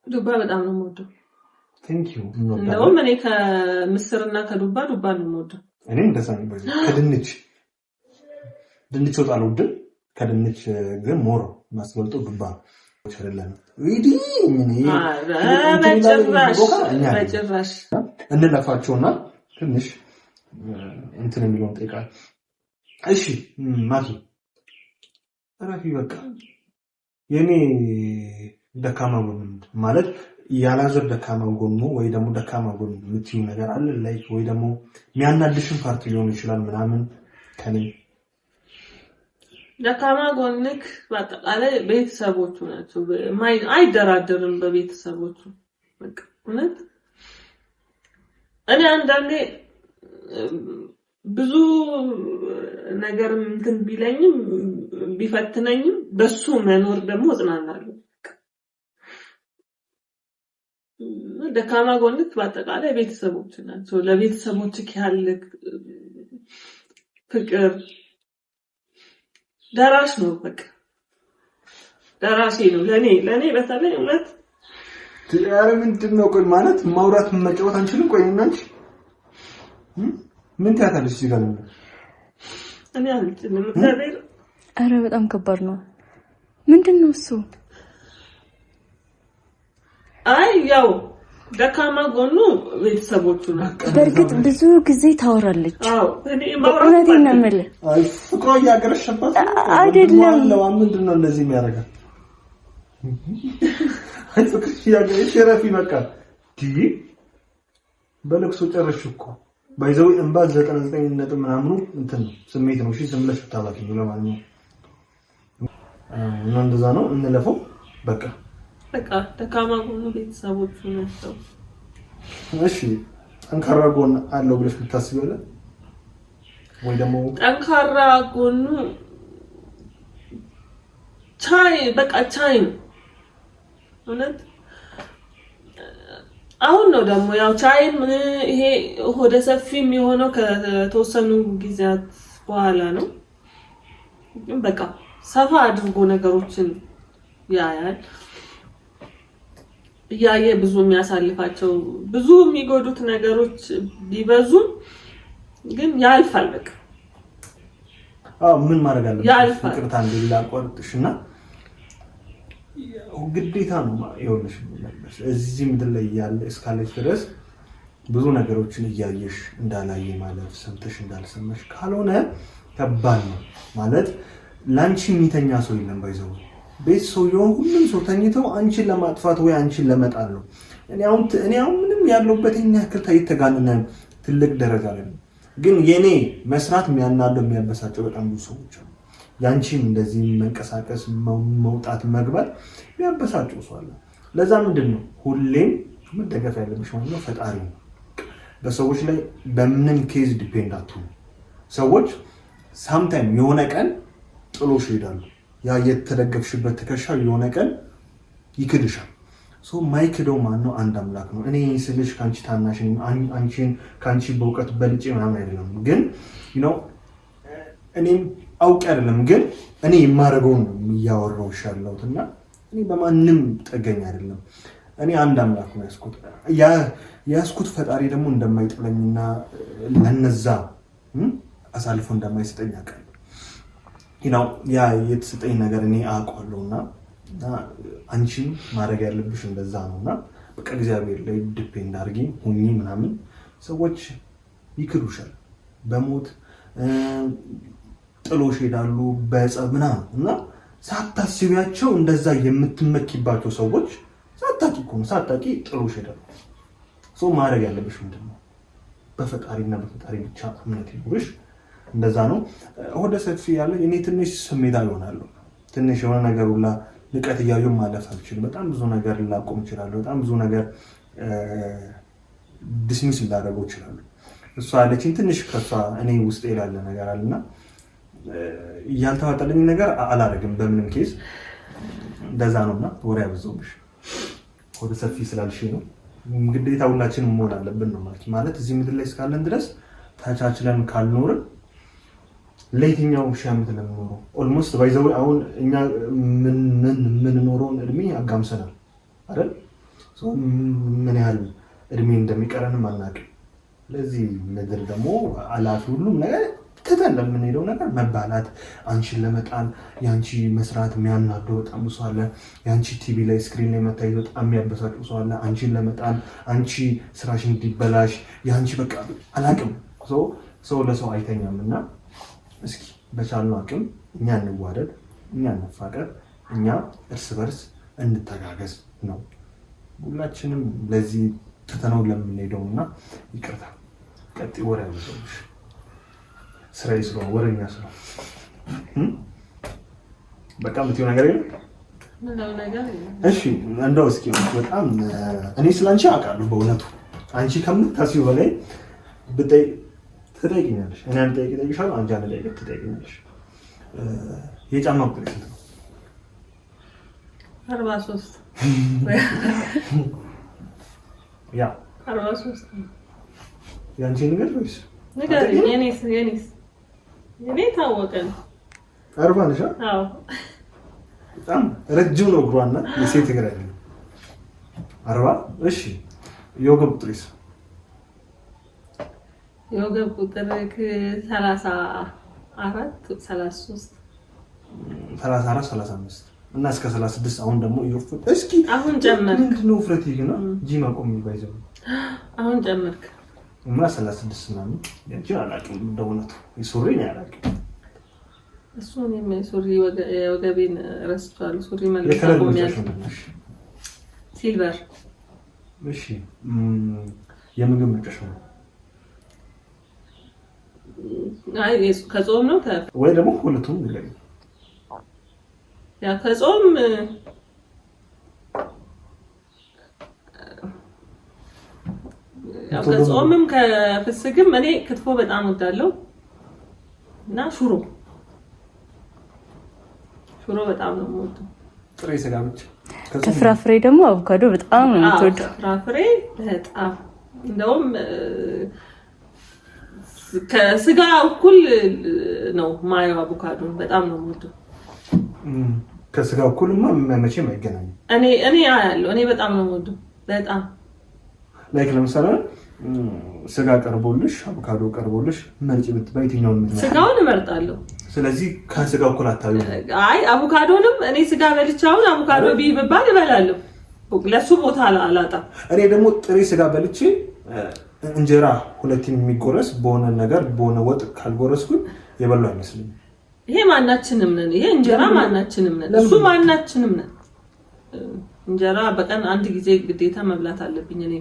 ዱባ በጣም ነው የምወደው። ቴንክ ዩ። እንደውም እኔ ከምስርና ከዱባ ነው የምወደው። እኔ እንደዛ ነው። ከድንች ወጥ አልወድም። ከድንች ግን ሞር ማስበልጦ ዱባ አይደለም። ዊዲ በጭራሽ እንለፋቸውና ትንሽ እንትን የሚለውን ጠይቃል። እሺ ማኪ አራፊ በቃ የኔ ደካማ ጎን ማለት ያላዘር ደካማ ጎን ነው ወይ ደግሞ ደካማ ጎን የምትይው ነገር አለ ላይክ ወይ ደግሞ የሚያናድሽን ፓርቲ ሊሆን ይችላል ምናምን ከኔ ደካማ ጎንክ በአጠቃላይ ቤተሰቦቹ ናቸው። አይደራደርም በቤተሰቦቹ በቃ እውነት እኔ አንዳንዴ ብዙ ነገር እንትን ቢለኝም ቢፈትነኝም በሱ መኖር ደግሞ እጽናናለሁ። ደካማ ጎንክ በአጠቃላይ ቤተሰቦች ናቸው። ለቤተሰቦችክ ያለክ ፍቅር ደራሽ ነው። በቃ ደራሽ ነው ለኔ በተለይ እውነት ትያረ ምንድነው? ቆይ ማለት ማውራት መጫወት አንችልም? ቆይ እናንቺ ምን ታያታለሽ እዚህ ጋር ነው? እኔ አልችልም እግዚአብሔር። አረ በጣም ከባድ ነው። ምንድነው እሱ? አይ ያው ደካማ ጎኑ ቤተሰቦቹ ናቸው። በርግጥ ብዙ ጊዜ ታወራለች። አዎ እኔ ማውራት ነው የምልህ። አይ ፍቅሯ ያገረሸባት አይደለም። ምንድነው እንደዚህ የሚያደርጋት? አይ ፍቅር ያገረሽ ረፊ በቃ ዲ በለቅሶ ጨረሽ እኮ ባይዘው እንባ 99 ነጥብ ምናምኑ እንትን ስሜት ነው። እሺ ስምለሽ ታባኪ ነው ማለት ነው። እና እንደዛ ነው እንለፈው በቃ ደካማ ጎኑ ቤተሰቦቹ ናቸው። እሺ ጠንካራ ጎን አለው ብለሽ የምታስቢው ወይ ደግሞ ጠንካራ ጎኑ ቻይ እውነት አሁን ነው ደግሞ ያው ቻይም ይሄ ሆደ ሰፊ የሚሆነው ከተወሰኑ ጊዜያት በኋላ ነው። በቃ ሰፋ አድርጎ ነገሮችን ያያል። ያየ ብዙ የሚያሳልፋቸው ብዙ የሚጎዱት ነገሮች ቢበዙም ግን ያልፋል። በቃ ምን ማድረግ አለበት? ፍቅርታ እንደላቆርጥሽና ግዴታ ነው ይኸውልሽ እዚህ ምድር ላይ ያለ እስካለች ድረስ ብዙ ነገሮችን እያየሽ እንዳላየ ማለት ሰምተሽ እንዳልሰማሽ ካልሆነ ከባድ ነው ማለት ላንቺ የሚተኛ ሰው የለም ባይዘው ቤት ሰው የሆነ ሁሉም ሰው ተኝተው አንቺን ለማጥፋት ወይ አንቺን ለመጣል ነው። እኔ አሁን ምንም ያለውበት ያክል ታይተጋነነ ትልቅ ደረጃ ላይ ነው። ግን የኔ መስራት የሚያናደው የሚያበሳጨው በጣም ብዙ ሰዎች አሉ። ያንቺም እንደዚህ መንቀሳቀስ መውጣት መግባት የሚያበሳጨው ሰው አለ። ለዛ ምንድነው ሁሌም መደገፍ ያለብሽ ማለት ነው ፈጣሪ ነው። በሰዎች ላይ በምንም ኬዝ ዲፔንድ አትሁኑ። ሰዎች ሳምታይም የሆነ ቀን ጥሎሽ ይሄዳሉ። ያ የተደገፍሽበት ትከሻ የሆነ ቀን ይክድሻል። ማይክደው ማነው? አንድ አምላክ ነው። እኔ ስልሽ ካንቺ ታናሽ አንቺን ካንቺ በእውቀት በልጬ ምናምን አይደለም። ግን እኔም አውቄ አይደለም። ግን እኔ የማደርገውን ነው እያወራሁሽ ያለሁትና እኔ በማንም ጥገኝ አይደለም። እኔ አንድ አምላክ ነው ያስኩት ፈጣሪ ደግሞ እንደማይጥለኝና ለነዛ አሳልፎ እንደማይሰጠኝ አውቃለሁ። ያ የተሰጠኝ ነገር እኔ አውቃለሁና አንቺም ማድረግ ያለብሽ እንደዛ ነውና በቃ እግዚአብሔር ላይ ዲፔንድ አድርጊ ሁኚ ምናምን። ሰዎች ይክዱሻል በሞት ጥሎሽ ሄዳሉ በጸብ ምናምን እና ሳታስቢያቸው እንደዛ የምትመኪባቸው ሰዎች ሳታቂ ጥሎሽ ሄዳሉ። ማድረግ ያለብሽ ምንድነው? በፈጣሪና በፈጣሪ ብቻ እምነት ይኖርሽ። እንደዛ ነው። ወደ ሰፊ ያለ እኔ ትንሽ ስሜታዊ ሆናለሁ። ትንሽ የሆነ ነገር ሁላ ንቀት እያዩ ማለፍ አልችልም። በጣም ብዙ ነገር ላቆም እችላለሁ። በጣም ብዙ ነገር ዲስሚስ ላደርገው እችላለሁ። እሷ አለችኝ ትንሽ ከሷ እኔ ውስጥ ያለ ነገር አለና ያልተዋጠልኝ ነገር አላደርግም በምንም ኬዝ። እንደዛ ነውና ወሬ ያበዛውብሽ ወደ ሰፊ ስላልሽ ነው። ግዴታ ሁላችንም መሆን አለብን ነው ማለት እዚህ ምድር ላይ እስካለን ድረስ ተቻችለን ካልኖርን ለየትኛው ሺህ ዓመት ለምንኖረው ኦልሞስት ባይዘው አሁን እኛ ምን ኖሮን እድሜ አጋምሰናል አይደል? ምን ያህል እድሜ እንደሚቀረንም አናውቅም። ለዚህ ነገር ደግሞ አላፊ ሁሉም ነገር ትተን እንደምንሄደው ነገር መባላት፣ አንቺን ለመጣል የአንቺ መስራት የሚያናደው በጣም ሰው አለ። የአንቺ ቲቪ ላይ ስክሪን ላይ መታየት በጣም የሚያበሳጭ ሰው አለ። አንቺን ለመጣል አንቺ ስራሽ እንዲበላሽ የአንቺ በቃ አላቅም። ሰው ለሰው አይተኛም እና እስኪ በቻልነው አቅም እኛ እንዋደድ፣ እኛ እንፋቀር፣ እኛ እርስ በርስ እንተጋገዝ ነው ሁላችንም ለዚህ ትተነው ለምንሄደው እና ይቅርታ ቀጥይ ወሬ ያመጣልሽ ስራዬ ስለሆነ ወሬኛ ስለሆነ በቃ የምትይው ነገር የለም? እሺ እንደው እስኪ በጣም እኔ ስላንቺ አውቃለሁ በእውነቱ አንቺ ከምታስቢው በላይ ትጠይቂኛለሽ። እኔ አንድ ጠይቅ እጠይቅሻለሁ፣ አንቺ አንድ ጠይቅ ትጠይቂኛለሽ። የጫማ ቁጥር ስንት ነው? 43 ያ 43 ያንቺ ነገር ወይስ ነገር የኔ ታወቀ ነው። 40 ነሽ? አዎ በጣም ረጅም ነው እግሯና የሴት እግር አይደለም 40። እሺ የወገብ ቁጥርስ? የወገብ ቁጥር 34 33 34 35 እና እስከ 36 አሁን ደግሞ ይወፍር። እስኪ አሁን ጨመርክ? ምንድነው ውፍረት ይገና ጂም አቆም ይባይዘው አሁን ጨመርክ እና 36 ምናምን ያንቺ አላውቅም። እንደውነቱ ሱሪ ነው ያላውቅም። እሱን ሱሪ ወገቤን ረስቷል። ሱሪ መልበስ አቆሚያለሁ። ሲልቨር። እሺ የምግብ ምርጫሽ ነው? አይ ከጾም ነው ወይ ደግሞ ሁለቱም ነገር ያ ከጾም ከጾምም ከፍስግም እኔ ክትፎ በጣም ወዳለሁ እና ሽሮ በጣም ነው የምወደው። ጥሬ ስጋ ብቻ። ከፍራፍሬ ደግሞ አቮካዶ በጣም ነው የምወደው። ፍራፍሬ በጣም እንደውም ከስጋ እኩል ነው ማየው። አቮካዶ በጣም ነው የምወደው። ከስጋ እኩልማ መቼም አይገናኝም። እኔ አያለሁ። እኔ በጣም ነው የምወደው። በጣም ላይክ ለምሳሌ ስጋ ቀርቦልሽ አቮካዶ ቀርቦልሽ መርጭ ብትባይ የትኛውን ምትመርጪ? ስጋውን እመርጣለሁ። ስለዚህ ከስጋ እኩል አታዩ? አይ አቮካዶንም እኔ ስጋ በልቻውን አቮካዶ ቢባል እበላለሁ። ለሱ ቦታ አላጣም። እኔ ደግሞ ጥሬ ስጋ በልቼ እንጀራ ሁለቴም የሚጎረስ በሆነ ነገር በሆነ ወጥ ካልጎረስኩኝ የበላው አይመስልም። ይሄ ማናችንም ነን። ይሄ እንጀራ ማናችንም ነን። እሱ ማናችንም ነን። እንጀራ በቀን አንድ ጊዜ ግዴታ መብላት አለብኝ እኔ።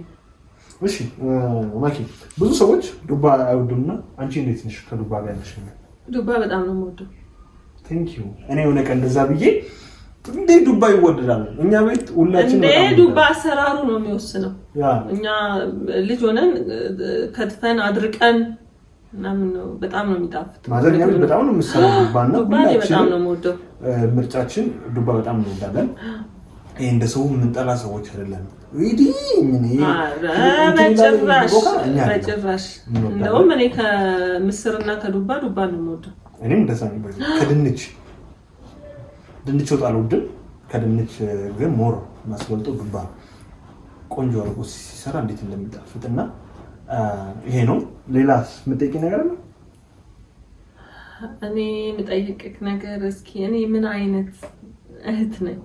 እሺ ማኪ፣ ብዙ ሰዎች ዱባ አይወዱምና አንቺ እንዴት ነሽ? ከዱባ ጋር ነሽ? ዱባ በጣም ነው የምወደው። ቴንክ ዩ። እኔ የሆነ ቀን እንደዛ ብዬ እንዴ ዱባ ይወደዳል እኛ ቤት ሁላችን እንዴ ዱባ አሰራሩ ነው የሚወስነው። እኛ ልጅ ሆነን ከትፈን አድርቀን ምናምን ነው በጣም ነው የሚጣፍጥ። ማዘኛ በጣም ነው የምትሰራው ዱባና ሁላችን በጣም ነው የምወደው። ምርጫችን ዱባ በጣም ነው እንወዳለን። ይሄ እንደ ሰው የምንጠላ ሰዎች አይደለም። ዊዲ ምን ይሄ በጭራሽ እንደውም እኔ ከምስርና ከዱባ ነው የምወደው። እኔም እንደዛ ነው። ድንች ወጥ አልወድም። ከድንች ግን ሞር ማስበልጦ ዱባ ቆንጆ አድርጎ ሲሰራ እንዴት እንደሚጣፍጥና ይሄ ነው። ሌላስ የምጠይቅ ነገር አለ? እኔ የምጠይቅህ ነገር እስኪ እኔ ምን አይነት እህት ነኝ?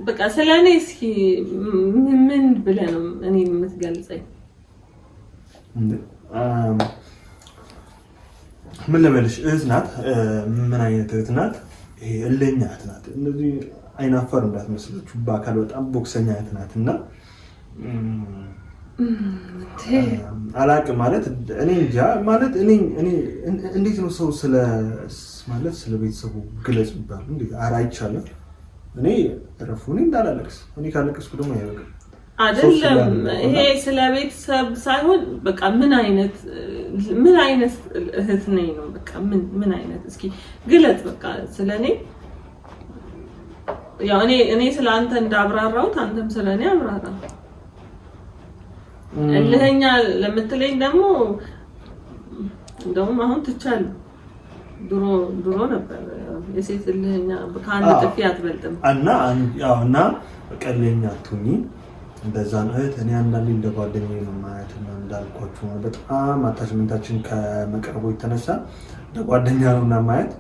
በቃ ስለኔ እስኪ ምን ብለህ ነው እኔ የምትገልጸኝ? ምን ልበልሽ? እህት ናት። ምን አይነት እህት ናት? ይሄ እልኸኛ እህት ናት። እንደዚህ አይናፋር እንዳትመስላችሁ፣ በአካል በጣም ቦክሰኛ እህት ናት እና አላቅም ማለት እኔ እንጃ ማለት እኔ እንዴት ነው ሰው ስለ ማለት ስለ ቤተሰቡ ግለጽ ይባል እንዴ? ኧረ አይቻልም። እኔ ረፉኒ እንዳላለቅስ እኔ ካለቅስኩ ደግሞ አይበቃም አይደለም። ይሄ ስለ ቤተሰብ ሳይሆን በቃ ምን አይነት እህት ነኝ ነው። በቃ ምን አይነት እስኪ ግለጽ። በቃ ስለኔ ያው እኔ ስለ አንተ እንዳብራራሁት አንተም ስለኔ አብራራ። እልኸኛ ለምትለኝ ደግሞ እንደውም አሁን ትቻለሁ። ድሮ ነበር የሴት ልጅኛ ከአንድ ጥፊ አትበልጥም እና ቀለኛ አትሁኚ እንደዛ ነው እህት። እኔ አንዳንዴ እንደ ጓደኛዬ ነው ማለት ነው እንዳልኳችሁ በጣም አታችመንታችን ከመቀረቡ የተነሳ እንደ ጓደኛ ነው እና ማለት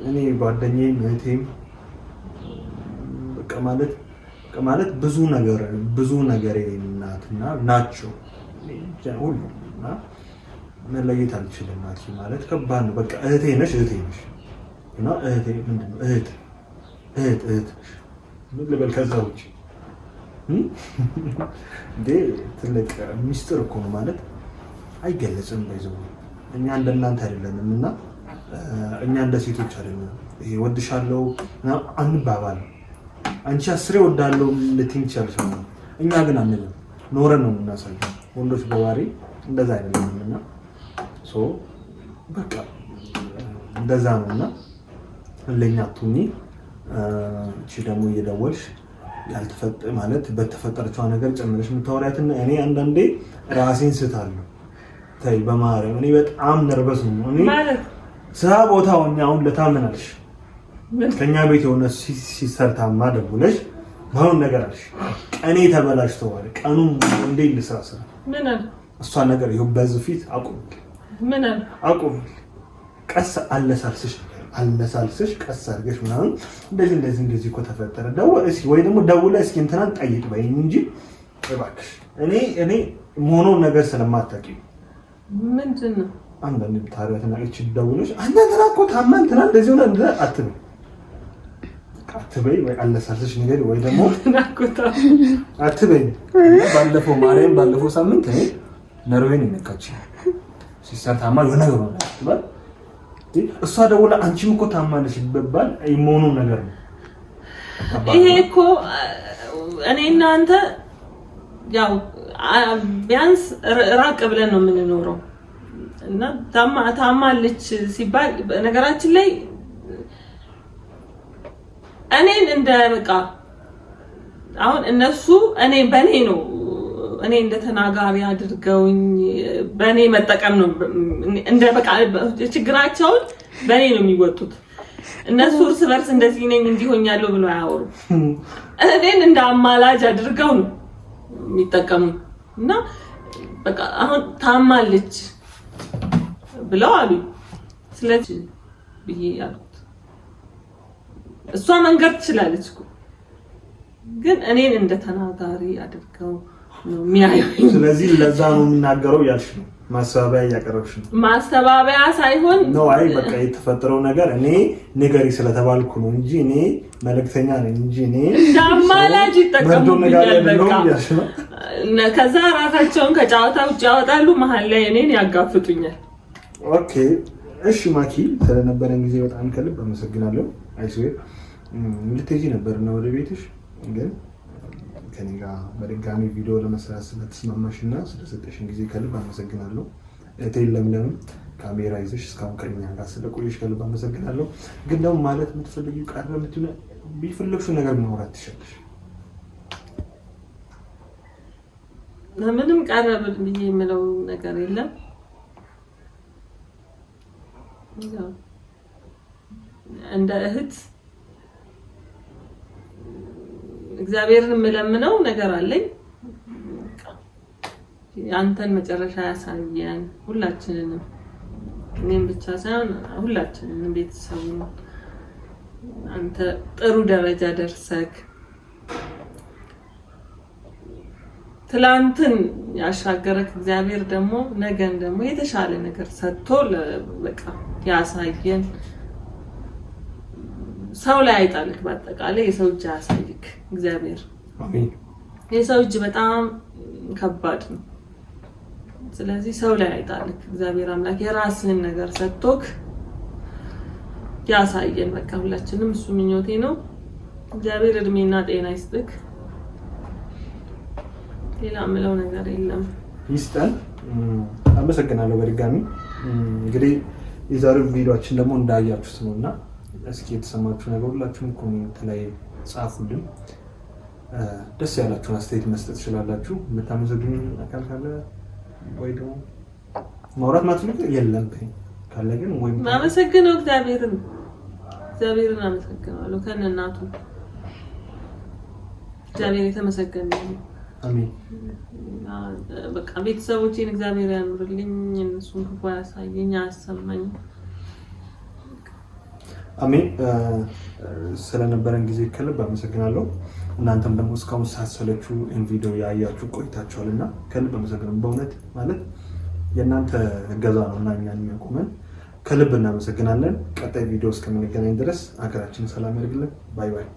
እኔ ጓደኛዬም እህቴም በቃ ማለት ብዙ ነገር እናትና ናቸው ሁሉ እና መለየት አልችልም ማለት ከባድ ነው። በቃ እህቴ ነሽ እና እህቴ ምንድነው እህት ምን ልበል ከዛ ውጪ እንዴ ትልቅ ሚስጥር እኮ ነው ማለት አይገለጽም። ባይዘው እኛ እንደናንተ አይደለንም እና እኛ እንደ ሴቶች አይደለም ይሄ ወድሻለሁ አንባባል አንቺ አስሬ ወዳለሁ ልትኝ ይችላልሽ እኛ ግን አንልም ኖረን ነው የምናሳየው። ወንዶች በዋሪ እንደዛ አይደለም እና በቃ እንደዛ ነውና ለኛ አትሁኚ። እቺ ደግሞ እየደወልሽ ያልተፈጠ ማለት በተፈጠረችው ነገር ጨምረሽ የምታወሪያትና እኔ አንዳንዴ ራሴን ስታለሁ። ታይ በማርያም እኔ በጣም ነርቨስ ነው እኔ ማለት ስራ ቦታው አሁን ለታመናልሽ ከኛ ቤት የሆነ ሲሰርታማ ደውለሽ ማውን ነገር አልሽ ቀኔ ተበላሽቷል ቀኑ እንዴ ልስራስ ምን አለ እሷ ነገር ይሁን በዚህ ፊት አቁም ቀስ አለሳልስሽ ቀስ አድርገሽ ምናምን እንደዚህ እኮ ተፈጠረ ወይ ደግሞ ደውለህ እስኪ እንትናን ጠይቅ በይ እንጂ እባክሽ እኔ መሆኑን ነገር ስለማታውቂ ምንድነው አንዳንድ ታሪያትና እቺ ደውለሽ አንተ ተራቆ ታማን እንትና እንደዚህ ሆነ እንደ አትበይ ወይ አለሳልስሽ ነገር ወይ ደግሞ አትበይ። ባለፈው ሳምንት እኔ ነርቬን ነካች ሲሰርታማ የሆነ ነገር ነው እሷ ደውላ አንቺም እኮ ታማለሽ ይባል አይሞኑ ነገር ነው። ይሄ እኮ እኔና አንተ ያው ቢያንስ ራቅ ብለን ነው የምንኖረው እና ታማለች ሲባል ነገራችን ላይ እኔን እንደ በቃ አሁን እነሱ በኔ ነው እኔ እንደ ተናጋሪ አድርገውኝ በኔ መጠቀም ነው እንደ በቃ ችግራቸውን በኔ ነው የሚወጡት። እነሱ እርስ በርስ እንደዚህ ነኝ እንዲሆኛለሁ ብሎ አያወሩ። እኔን እንደ አማላጅ አድርገው ነው የሚጠቀሙ እና በቃ አሁን ታማለች ብለው አሉ። ስለዚህ ብዬ ያልኩት እሷ መንገር ትችላለች እኮ ግን እኔን እንደ ተናጋሪ አድርገው ነው የሚያዩኝ። ስለዚህ ለዛ ነው የምናገረው ያልሽ ነው ማስተባበያ ያቀርብሽ ነው። ማስተባበያ ሳይሆን ነው አይ በቃ የተፈጠረው ነገር እኔ ነገሪ ስለተባልኩ ነው እንጂ እኔ መልእክተኛ ነኝ እንጂ እኔ ዳማላጅ ይተቀሙኛል በቃ ከዛ ራሳቸውን ከጫወታ ውጭ ያወጣሉ መሀል ላይ እኔን ያጋፍጡኛል። ኦኬ እሺ ማኪ ስለነበረን ጊዜ በጣም ከልብ አመሰግናለሁ። አይስዌር ልትሄጂ ነበርና ወደ ቤትሽ ግን ከኔ ጋር በድጋሚ ቪዲዮ ለመስራት ስለተስማማሽና ስለሰጠሽን ጊዜ ከልብ አመሰግናለሁ። እቴል ለምለም ካሜራ ይዘሽ እስካሁን ከኛ ጋር ስለቆየሽ ከልብ አመሰግናለሁ። ግን ደግሞ ማለት የምትፈልጊው ቃል ለምትነ ቢፈልግሽው ነገር ማውራት ትችላለሽ። ለምንም ቀረብ ብዬ የምለው ነገር የለም። እንደ እህት እግዚአብሔርን የምለምነው ነገር አለኝ። አንተን መጨረሻ ያሳየን ሁላችንንም፣ እኔም ብቻ ሳይሆን ሁላችንንም ቤተሰቡን አንተ ጥሩ ደረጃ ደርሰክ ትላንትን ያሻገረክ እግዚአብሔር ደግሞ ነገን ደግሞ የተሻለ ነገር ሰጥቶ በቃ ያሳየን። ሰው ላይ አይጣልክ፣ በአጠቃላይ የሰው እጅ ያሳይክ እግዚአብሔር። አሜን። የሰው እጅ በጣም ከባድ ነው። ስለዚህ ሰው ላይ አይጣልክ እግዚአብሔር አምላክ የራስህን ነገር ሰጥቶክ ያሳየን። በቃ ሁላችንም እሱ ምኞቴ ነው። እግዚአብሔር እድሜና ጤና ይስጥክ። ሌላ ምለው ነገር የለም። ይስጠን። አመሰግናለሁ በድጋሚ። እንግዲህ የዛሬው ቪዲዮአችን ደግሞ እንዳያችሁት ነውና እስኪ የተሰማችሁ ነገር ሁላችሁም ኮሜንት ላይ ጻፉልን። ደስ ያላችሁን አስተያየት መስጠት ትችላላችሁ። የምታመሰግኑ አካል ካለ ወይ ደግሞ ማውራት ማትፈልጉ የለም ካለ ግን ወይ ማመሰግነው እግዚአብሔርን አመሰግናለሁ ከነናቱ እግዚአብሔር የተመሰገነ ነው። አሜን። በቃ ቤተሰቦቼን እግዚአብሔር ያኑርልኝ፣ እነሱን ክፉ ያሳየኝ አያሰማኝ። አሜን። ስለነበረን ጊዜ ከልብ አመሰግናለሁ። እናንተም ደግሞ እስካሁን ሳትሰለቹ ቪዲዮ ያያችሁ ቆይታችኋልና ከልብ አመሰግናለሁ። በእውነት ማለት የእናንተ እገዛ ነው እና እኛን የሚያቆመን ከልብ እናመሰግናለን። ቀጣይ ቪዲዮ እስከምንገናኝ ድረስ ሀገራችንን ሰላም ያድርግልን። ባይ ባይ።